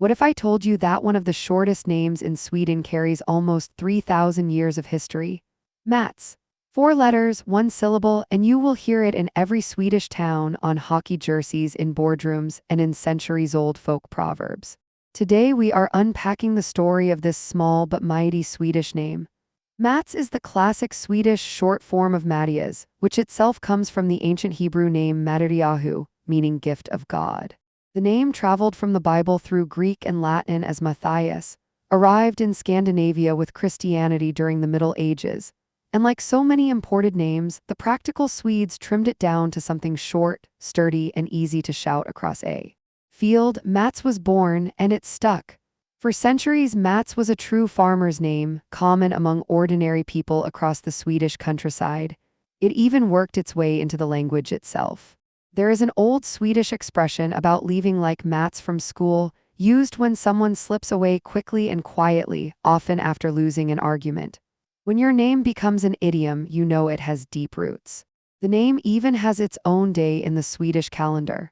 What if I told you that one of the shortest names in Sweden carries almost 3,000 years of history? Mats. 4 letters, 1 syllable, and you will hear it in every Swedish town, on hockey jerseys, in boardrooms, and in centuries-old folk proverbs. Today we are unpacking the story of this small but mighty Swedish name. Mats is the classic Swedish short form of Mattias, which itself comes from the ancient Hebrew name Mattias, meaning gift of God. The name traveled from the Bible through Greek and Latin as Mattias, arrived in Scandinavia with Christianity during the Middle Ages, and like so many imported names, the practical Swedes trimmed it down to something short, sturdy, and easy to shout across a field. Mats was born, and it stuck. For centuries, Mats was a true farmer's name, common among ordinary people across the Swedish countryside. It even worked its way into the language itself. There is an old Swedish expression about leaving like Mats from school, used when someone slips away quickly and quietly, often after losing an argument. When your name becomes an idiom, you know it has deep roots. The name even has its own day in the Swedish calendar.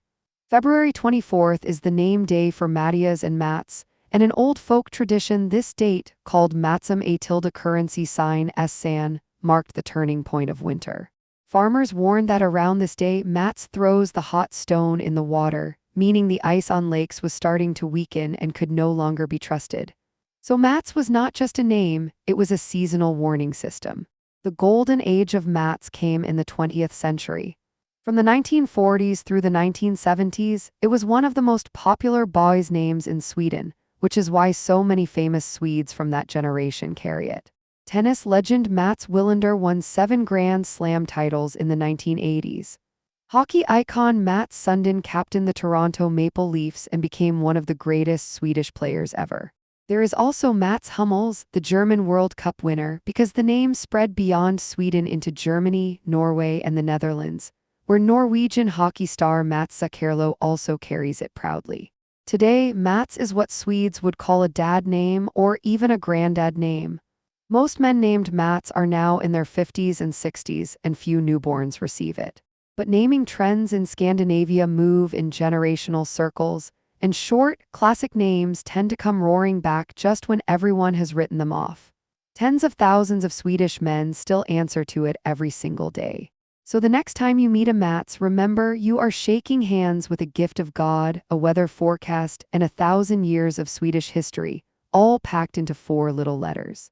February 24th is the name day for Mattias and Mats, and in old folk tradition this date, called MattsmÄ currency sign ssan, marked the turning point of winter. Farmers warned that around this day Mats throws the hot stone in the water, meaning the ice on lakes was starting to weaken and could no longer be trusted. So Mats was not just a name, it was a seasonal warning system. The golden age of Mats came in the 20th century. From the 1940s through the 1970s, it was one of the most popular boys' names in Sweden, which is why so many famous Swedes from that generation carry it. Tennis legend Mats Wilander won 7 Grand Slam titles in the 1980s. Hockey icon Mats Sundin captained the Toronto Maple Leafs and became one of the greatest Swedish players ever. There is also Mats Hummels, the German World Cup winner, because the name spread beyond Sweden into Germany, Norway, and the Netherlands, where Norwegian hockey star Mats Zuccarello also carries it proudly. Today, Mats is what Swedes would call a dad name or even a granddad name. Most men named Mats are now in their 50s and 60s, and few newborns receive it. But naming trends in Scandinavia move in generational circles, and short, classic names tend to come roaring back just when everyone has written them off. Tens of thousands of Swedish men still answer to it every single day. So the next time you meet a Mats, remember you are shaking hands with a gift of God, a weather forecast, and 1,000 years of Swedish history, all packed into 4 little letters.